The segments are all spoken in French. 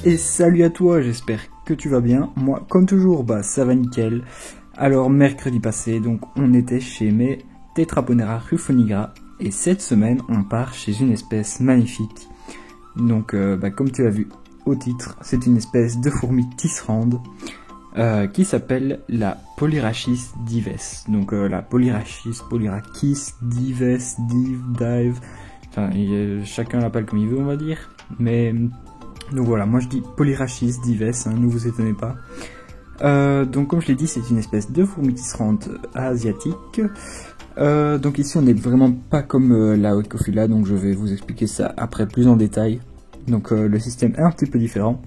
Et salut à toi, j'espère que tu vas bien. Moi, comme toujours, ça va nickel. Alors, mercredi passé, donc, on était chez mes Tetraponera ruffonigra. Et cette semaine, on part chez une espèce magnifique. Donc, comme tu l'as vu au titre, c'est une espèce de fourmi tisserande qui s'appelle la Polyrhachis dives. Donc, la Polyrhachis, Polyrhachis, dives, dive. Enfin, chacun l'appelle comme il veut, on va dire. Mais... donc voilà, moi je dis Polyrhachis dives, ne vous étonnez pas. Donc comme je l'ai dit, c'est une espèce de fourmi tisserande asiatique. Donc ici on n'est vraiment pas comme la Oecophila, donc je vais vous expliquer ça après plus en détail. Donc le système est un petit peu différent.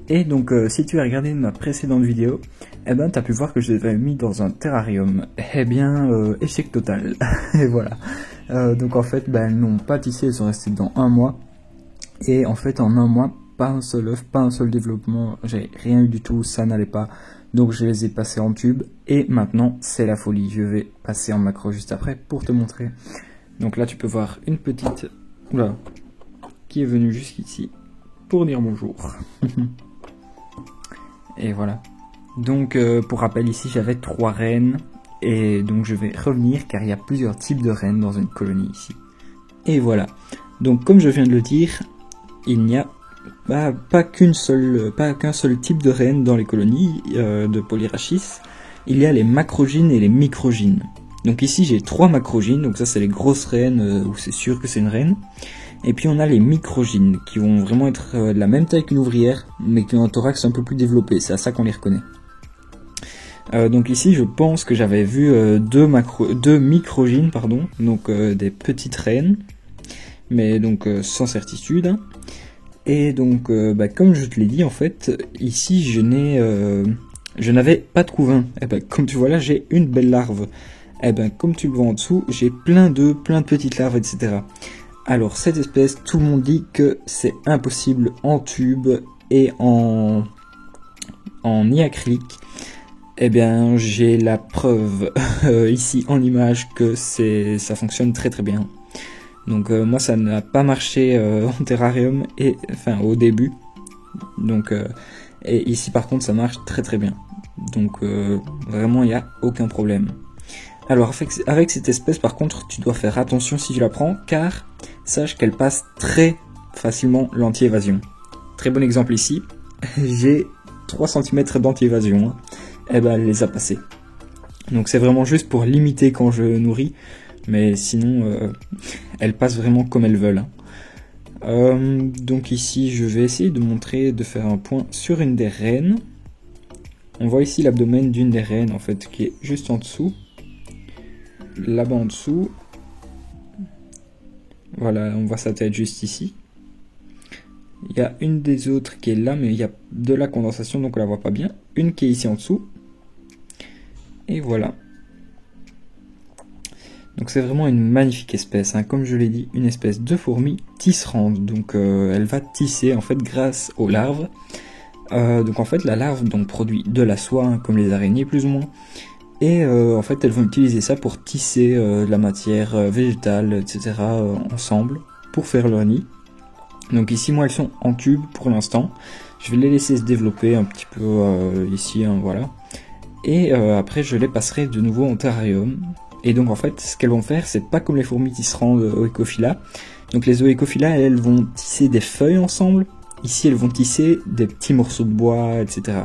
Et donc si tu as regardé ma précédente vidéo, tu as pu voir que je l'avais mis dans un terrarium. Eh bien, échec total. Et voilà. Donc en fait, elles n'ont pas tissé, elles sont restées dans un mois. Et en fait en un mois, pas un seul œuf, pas un seul développement, j'ai rien eu du tout, ça n'allait pas. Donc je les ai passés en tube et maintenant c'est la folie. Je vais passer en macro juste après pour te montrer. Donc là tu peux voir une petite qui est venue jusqu'ici pour dire bonjour. Et voilà. Donc pour rappel ici j'avais 3 reines et donc je vais revenir car il y a plusieurs types de reines dans une colonie ici. Et voilà. Donc comme je viens de le dire, il n'y a pas qu'un seul type de reine dans les colonies de Polyrhachis. Il y a les macrogynes et les microgynes. Donc ici j'ai 3 macrogynes, donc ça c'est les grosses reines où c'est sûr que c'est une reine. Et puis on a les microgynes qui vont vraiment être de la même taille qu'une ouvrière, mais qui ont un thorax un peu plus développé, c'est à ça qu'on les reconnaît. Donc ici je pense que j'avais vu deux microgynes, donc des petites reines, mais donc sans certitude. Et donc, comme je te l'ai dit, en fait, ici, je n'avais pas de couvain. Comme tu vois là, j'ai une belle larve. Comme tu le vois en dessous, j'ai plein de petites larves, etc. Alors, cette espèce, tout le monde dit que c'est impossible en tube et en acrylique. J'ai la preuve ici en image que ça fonctionne très très bien. Donc moi ça n'a pas marché en terrarium au début. Donc et ici par contre ça marche très très bien. Donc vraiment il n'y a aucun problème. Alors avec cette espèce par contre tu dois faire attention si tu la prends car sache qu'elle passe très facilement l'anti-évasion. Très bon exemple ici. J'ai 3 cm d'anti-évasion. Elle les a passés. Donc c'est vraiment juste pour limiter quand je nourris. Mais sinon, elles passent vraiment comme elles veulent. Donc ici, je vais essayer de faire un point sur une des reines. On voit ici l'abdomen d'une des reines, en fait, qui est juste en dessous. Là-bas en dessous. Voilà, on voit sa tête juste ici. Il y a une des autres qui est là, mais il y a de la condensation, donc on la voit pas bien. Une qui est ici en dessous. Et voilà. Donc c'est vraiment une magnifique espèce, comme je l'ai dit, une espèce de fourmi tisserande. Donc elle va tisser en fait grâce aux larves. Donc en fait la larve produit de la soie, comme les araignées plus ou moins. Et en fait elles vont utiliser ça pour tisser de la matière végétale, etc. Ensemble pour faire leur nid. Donc ici moi elles sont en tube pour l'instant. Je vais les laisser se développer un petit peu ici, voilà. Et après je les passerai de nouveau en terrarium. Et donc en fait, ce qu'elles vont faire, c'est pas comme les fourmis tisserandes Oecophila. Donc les Oecophila, elles vont tisser des feuilles ensemble. Ici, elles vont tisser des petits morceaux de bois, etc.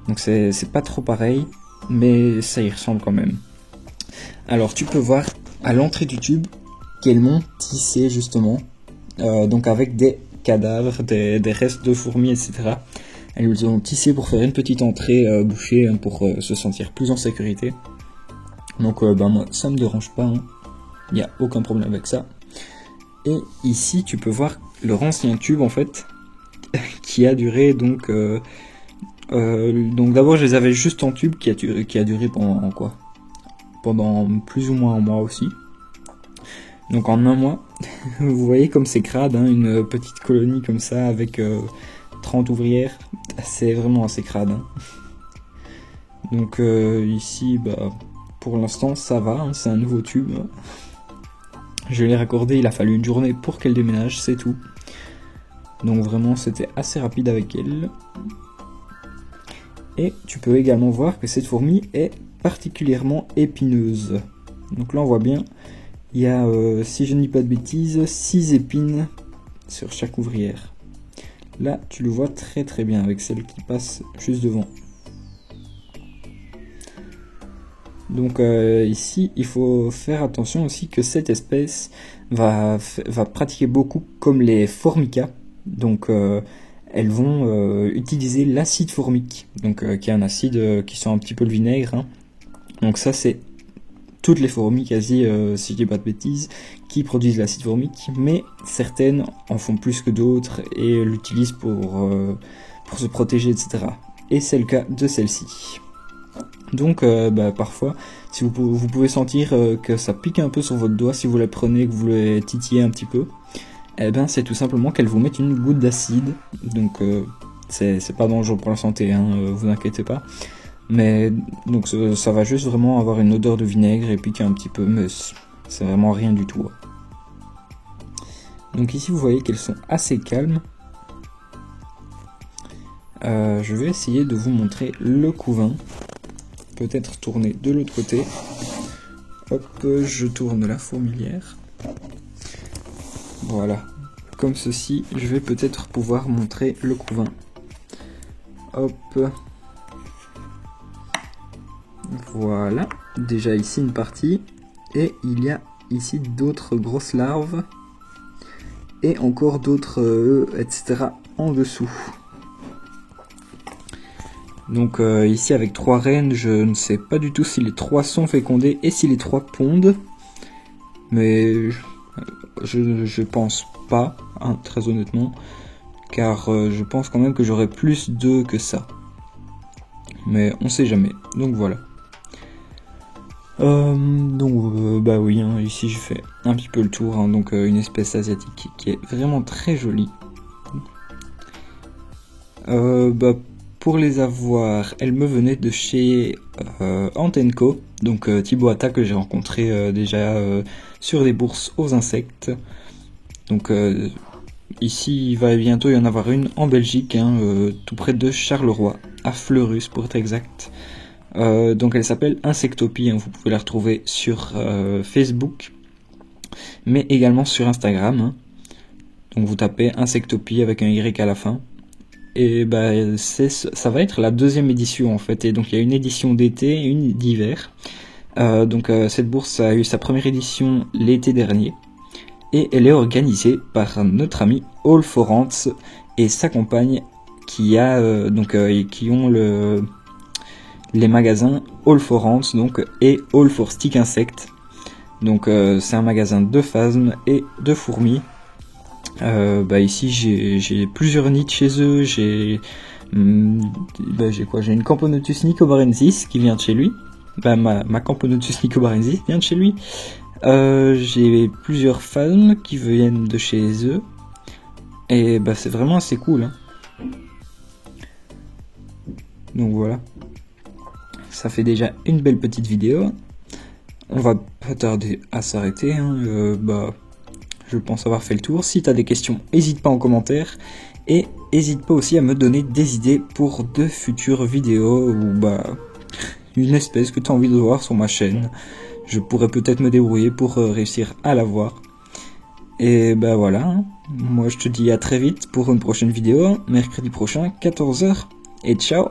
Donc c'est pas trop pareil, mais ça y ressemble quand même. Alors tu peux voir à l'entrée du tube qu'elles m'ont tissé justement, donc avec des cadavres, des restes de fourmis, etc. Elles ont tissé pour faire une petite entrée bouchée pour se sentir plus en sécurité. Donc moi ça me dérange pas, il n'y a aucun problème avec ça. Et ici tu peux voir leur ancien tube en fait qui a duré donc d'abord je les avais juste en tube qui a duré pendant plus ou moins un mois aussi. Donc en un mois, vous voyez comme c'est crade, une petite colonie comme ça avec 30 ouvrières, c'est vraiment assez crade. Donc ici pour l'instant ça va, c'est un nouveau tube. Je l'ai raccordé, il a fallu une journée pour qu'elle déménage, c'est tout. Donc vraiment c'était assez rapide avec elle. Et tu peux également voir que cette fourmi est particulièrement épineuse. Donc là on voit bien, il y a, si je ne dis pas de bêtises, 6 épines sur chaque ouvrière. Là tu le vois très très bien avec celle qui passe juste devant. Donc ici il faut faire attention aussi que cette espèce va pratiquer beaucoup comme les formicas. Donc elles vont utiliser l'acide formique, donc qui est un acide qui sent un petit peu le vinaigre, hein. Donc ça c'est toutes les fourmis quasi, si je dis pas de bêtises, qui produisent l'acide formique, mais certaines en font plus que d'autres et l'utilisent pour se protéger, etc. Et c'est le cas de celle-ci. Donc parfois, si vous pouvez sentir que ça pique un peu sur votre doigt si vous la prenez, que vous le titillez un petit peu, eh ben c'est tout simplement qu'elle vous mette une goutte d'acide. Donc c'est pas dangereux pour la santé, hein, vous inquiétez pas. Mais donc ça va juste vraiment avoir une odeur de vinaigre et piquer un petit peu, mais c'est vraiment rien du tout. Donc ici vous voyez qu'elles sont assez calmes. Je vais essayer de vous montrer le couvain. Peut-être tourner de l'autre côté. Hop, je tourne la fourmilière. Voilà, comme ceci, je vais peut-être pouvoir montrer le couvain. Hop. Voilà, déjà ici une partie. Et il y a ici d'autres grosses larves. Et encore d'autres œufs, etc. en dessous. Donc ici avec 3 reines, je ne sais pas du tout si les 3 sont fécondées et si les 3 pondent. Mais je pense pas, hein, très honnêtement. Car je pense quand même que j'aurai plus d'œufs que ça. Mais on sait jamais, donc voilà. Bah oui, hein, ici je fais un petit peu le tour, hein, donc une espèce asiatique qui est vraiment très jolie. Pour les avoir, elle me venait de chez Antenco, donc Thibaut Atta que j'ai rencontré déjà sur des bourses aux insectes. Donc ici il va bientôt y en avoir une en Belgique, hein, tout près de Charleroi, à Fleurus pour être exact. Donc elle s'appelle Insectopie, hein, vous pouvez la retrouver sur Facebook, mais également sur Instagram, hein. Donc vous tapez Insectopie avec un Y à la fin. Et ça va être la 2e édition en fait, et donc il y a une édition d'été et une d'hiver. Cette bourse a eu sa première édition l'été dernier, et elle est organisée par notre ami All for Ants et sa compagne qui ont les magasins All for Ants et All for Stick Insect. Donc c'est un magasin de phasmes et de fourmis. Ici j'ai plusieurs nids chez eux, j'ai une Camponotus nicobarensis qui vient de chez lui. Ma Camponotus nicobarensis vient de chez lui. J'ai plusieurs phasmes qui viennent de chez eux. Et c'est vraiment assez cool, hein. Donc voilà. Ça fait déjà une belle petite vidéo. On va pas tarder à s'arrêter, hein. Je pense avoir fait le tour. Si tu as des questions, n'hésite pas en commentaire. Et n'hésite pas aussi à me donner des idées pour de futures vidéos ou une espèce que tu as envie de voir sur ma chaîne. Je pourrais peut-être me débrouiller pour réussir à la voir. Et voilà, hein. Moi je te dis à très vite pour une prochaine vidéo, mercredi prochain, 14 h. Et ciao!